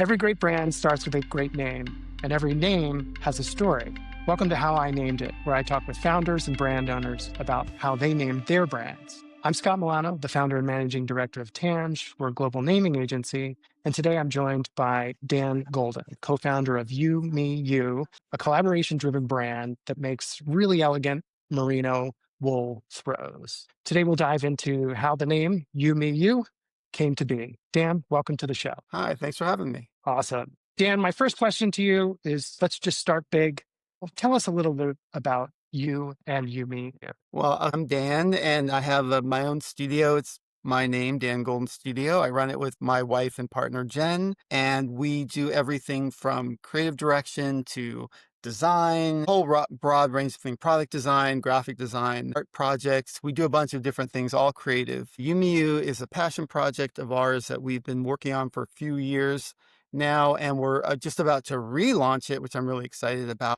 Every great brand starts with a great name, and every name has a story. Welcome to How I Named It, where I talk with founders and brand owners about how they named their brands. I'm Scott Milano, the founder and managing director of Tange. We're a global naming agency. And today I'm joined by Dan Golden, co founder of You, Me, You, a collaboration driven brand that makes really elegant merino wool throws. Today we'll dive into how the name You, Me, You came to be. Dan, welcome to the show. Hi, thanks for having me. Awesome. Dan, my first question to you is let's just start big. Well, tell us a little bit about you and you, me. Well, I'm Dan, and I have my own studio. It's my name, Dan Golden Studio. I run it with my wife and partner, Jen, and we do everything from creative direction to design, whole broad range of product design, graphic design, art projects. We do a bunch of different things, all creative. Yumiu is a passion project of ours that we've been working on for a few years now, and we're just about to relaunch it, which I'm really excited about.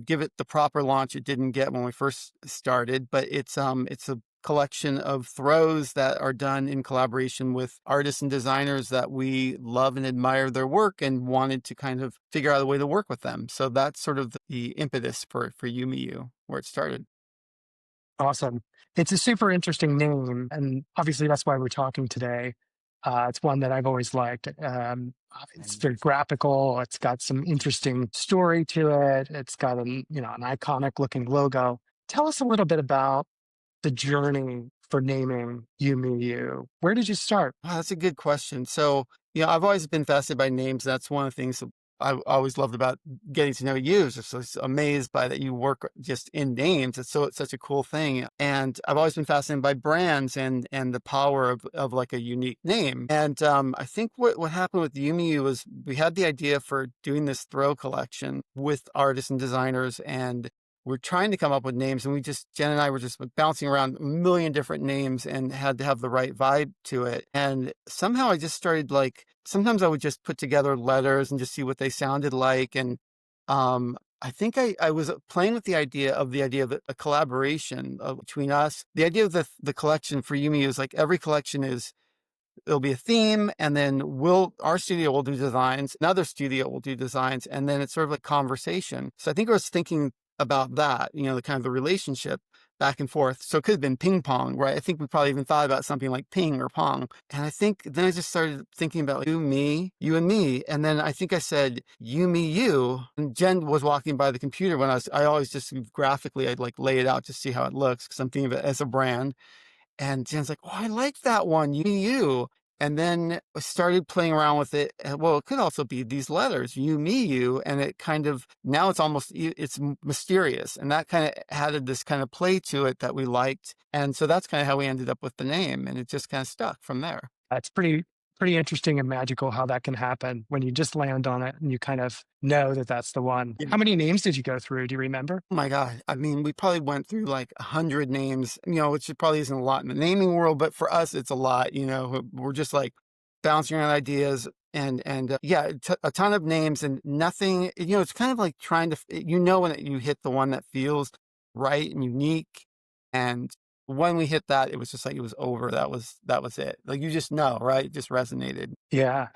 Give it the proper launch it didn't get when we first started, but it's a collection of throws that are done in collaboration with artists and designers that we love and admire their work and wanted to kind of figure out a way to work with them. So that's sort of the impetus for Yumiu, where it started. Awesome. It's a super interesting name. And obviously, that's why we're talking today. It's one that I've always liked. It's very graphical. It's got some interesting story to it. It's got an iconic looking logo. Tell us a little bit about the journey for naming You, Me, You. Where did you start? Wow, that's a good question. So, I've always been fascinated by names. That's one of the things that I always loved about getting to know you. Just amazed by that you work just in names. It's such a cool thing. And I've always been fascinated by brands and the power of like a unique name. And I think what happened with Yumiu was we had the idea for doing this throw collection with artists and designers, and we're trying to come up with names, and Jen and I were just bouncing around a million different names and had to have the right vibe to it. And somehow I just started sometimes I would just put together letters and just see what they sounded like. And I think I was playing with the idea of a collaboration between us. The idea of the collection for Yumi is like every collection it'll be a theme, and then our studio will do designs, another studio will do designs, and then it's sort of like conversation. So I think I was thinking about that, the kind of the relationship back and forth. So it could have been ping pong, right? I think we probably even thought about something like ping or pong. And I think then I just started thinking about like, you, me, you and me. And then I think I said, you, me, you. And Jen was walking by the computer when I always just graphically, I'd like lay it out to see how it looks because I'm thinking of it as a brand. And Jen's like, oh, I like that one, you. And then I started playing around with it. Well, it could also be these letters, you, me, you. And it kind of, now it's mysterious. And that kind of added this kind of play to it that we liked. And so that's kind of how we ended up with the name. And it just kind of stuck from there. It's pretty interesting and magical how that can happen when you just land on it and you kind of know that that's the one. Yeah. How many names did you go through? Do you remember? Oh my God. I mean, we probably went through like 100 names, which probably isn't a lot in the naming world, but for us, it's a lot. We're just like bouncing around ideas and yeah, a ton of names and nothing, it's kind of like trying to, when you hit the one that feels right and unique. And when we hit that, it was just like, it was over. That was it. Like, you just know, right? It just resonated. Yeah.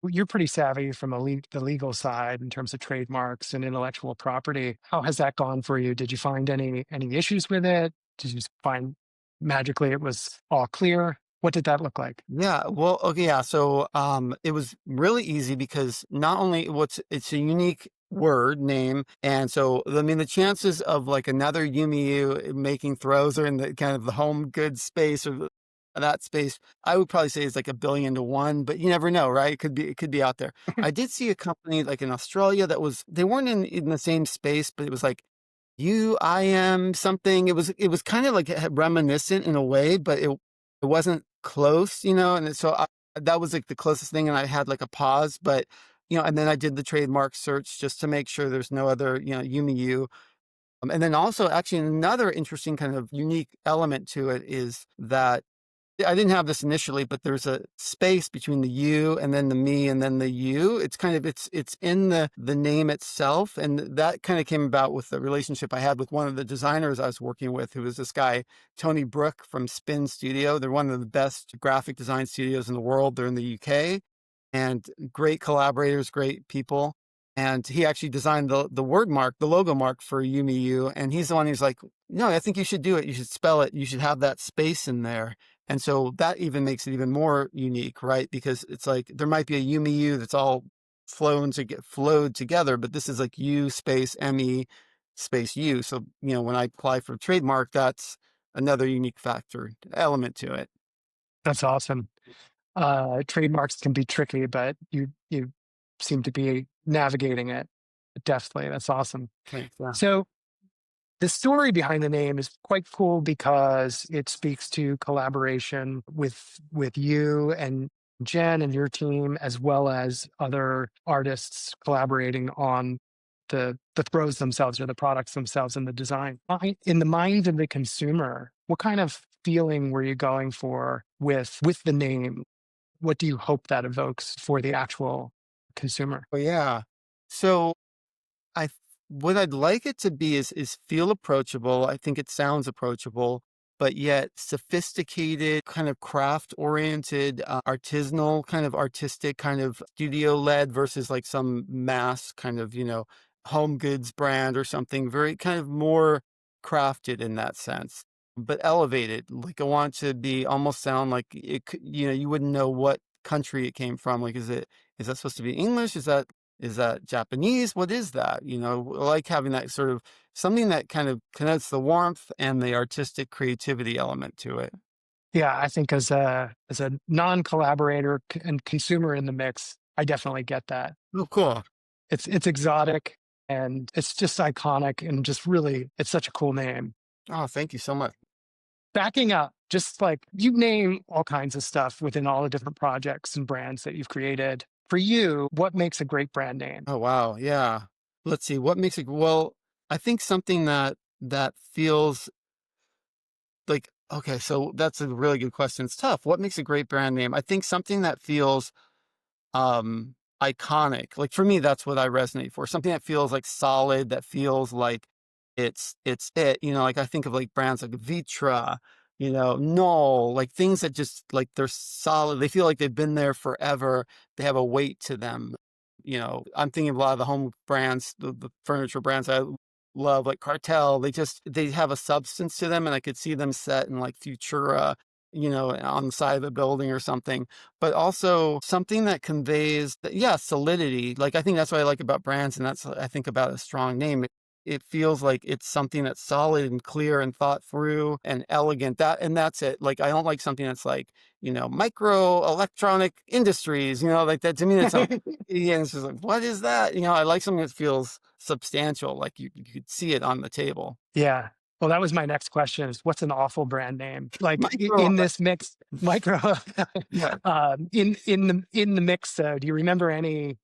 You're pretty savvy from the legal side in terms of trademarks and intellectual property. How has that gone for you? Did you find any issues with it? Did you find magically it was all clear? What did that look like? Yeah, well, okay, yeah. So, it was really easy because not only it's a unique word name, and so I mean the chances of like another Yumiu making throws are in the kind of the home goods space or that space. I would probably say it's like 1,000,000,000 to 1, but you never know, right? It could be out there. I did see a company like in Australia they weren't in the same space, but it was like I am something. It was kind of like reminiscent in a way, but it wasn't close, and so that was like the closest thing. And I had like a pause, but, and then I did the trademark search just to make sure there's no other, Yumi U. And then also actually another interesting kind of unique element to it is that I didn't have this initially, but there's a space between the you and then the me and then the you. It's kind of, it's in the name itself. And that kind of came about with the relationship I had with one of the designers I was working with, who was this guy, Tony Brook from Spin Studio. They're one of the best graphic design studios in the world. They're in the UK. and great collaborators, great people. And he actually designed the word mark, the logo mark for Yumiu. And he's the one who's like, no, I think you should do it. You should spell it. You should have that space in there. And so that even makes it even more unique, right? Because it's like there might be a Yumiu that's all flowed together, but this is like U space ME space U. So, when I apply for trademark, that's another unique factor element to it. That's awesome. Trademarks can be tricky, but you seem to be navigating it deftly. That's awesome. Thanks. Yeah. So the story behind the name is quite cool because it speaks to collaboration with you and Jen and your team, as well as other artists collaborating on the throws themselves or the products themselves and the design. In the mind of the consumer, what kind of feeling were you going for with the name? What do you hope that evokes for the actual consumer? Well, yeah. So I th what I'd like it to be is feel approachable. I think it sounds approachable, but yet sophisticated, kind of craft-oriented, artisanal, kind of artistic, kind of studio-led versus like some mass kind of, home goods brand or something, very kind of more crafted in that sense, but elevated. Like, I want to be almost sound like it could, you wouldn't know what country it came from. Like, is that supposed to be English? Is that Japanese? What is that? I like having that sort of something that kind of connotes the warmth and the artistic creativity element to it. Yeah, I think as a non-collaborator and consumer in the mix, I definitely get that. Oh, cool. It's exotic and it's just iconic and just really it's such a cool name. Oh, thank you so much. Backing up, just like you name all kinds of stuff within all the different projects and brands that you've created. For you, what makes a great brand name? Oh, wow. Yeah. Let's see. What makes it, well, I think something that feels like, okay, so that's a really good question. It's tough. What makes a great brand name? I think something that feels iconic. Like, for me, that's what I resonate for. Something that feels like solid, that feels like it's it. Like, I think of like brands like Vitra, Knoll, like things that just like they're solid. They feel like they've been there forever. They have a weight to them. I'm thinking of a lot of the home brands, the furniture brands I love, like Cartel. They have a substance to them, and I could see them set in like Futura, on the side of the building or something, but also something that conveys, yeah, solidity. Like, I think that's what I like about brands, and that's what I think about a strong name. It feels like it's something that's solid and clear and thought through and elegant. That's it. Like, I don't like something that's like, micro electronic industries, like that to me, that's not, yeah, it's just like, what is that? I like something that feels substantial, like you could see it on the table. Yeah. Well, that was my next question is what's an awful brand name? Like Micro, in this mix, micro yeah. in the mix though, do you remember any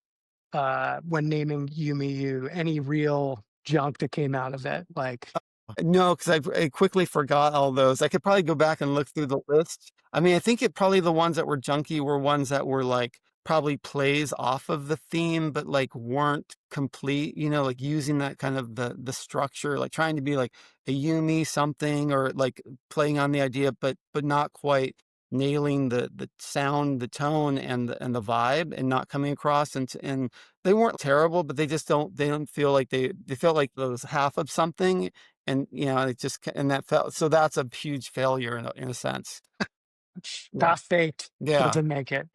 when naming Yumiu, any real junk that came out of it? Like No, because I quickly forgot all those. I could probably go back and look through the list. I mean, I think probably the ones that were junky were ones that were like probably plays off of the theme, but like weren't complete, like using that kind of the structure, like trying to be like a Yumi something or like playing on the idea, but not quite nailing the sound, the tone and the vibe and not coming across and they weren't terrible, but they don't feel like they felt like those half of something and, it just and that felt so that's a huge failure in a sense. Yeah. half baked, Yeah. doesn't make it.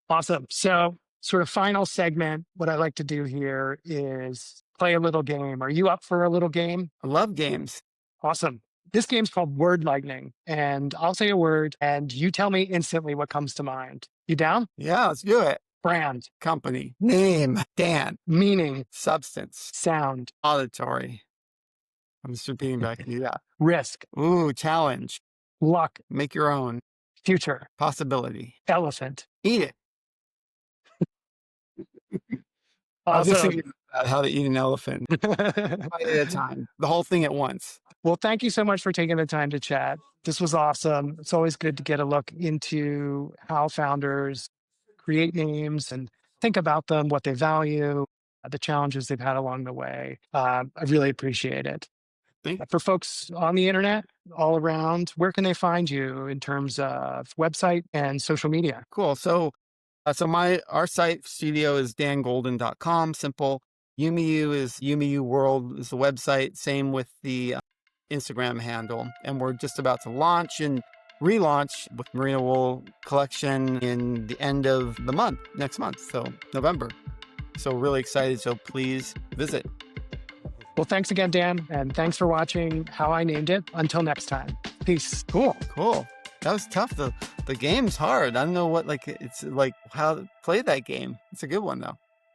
Awesome. So, sort of final segment, what I like to do here is play a little game. Are you up for a little game? I love games. Awesome. This game's called Word Lightning, and I'll say a word, and you tell me instantly what comes to mind. You down? Yeah, let's do it. Brand, Company. Name. Dan. meaning, Substance. sound, Auditory. I'm just repeating back to you. Yeah. risk, Ooh, challenge. luck, Make your own. future, Possibility. elephant. Eat it. I was just Awesome. thinking about how to eat an elephant. Bite at a time. The whole thing at once. Well, thank you so much for taking the time to chat. This was awesome. It's always good to get a look into how founders create names and think about them, what they value, the challenges they've had along the way. I really appreciate it. For folks on the internet all around, where can they find you in terms of website and social media? Cool. So our site studio is dangolden.com. Simple. Yumiu is Yumiu World is the website. Same with the Instagram handle. And we're just about to launch and relaunch with Merino Wool collection in the end of the month, next month. So November. So really excited. So please visit. Well, thanks again, Dan, and thanks for watching How I Named It. Until next time. Peace. Cool. That was tough. The game's hard. I don't know what, it's like how to play that game. It's a good one though.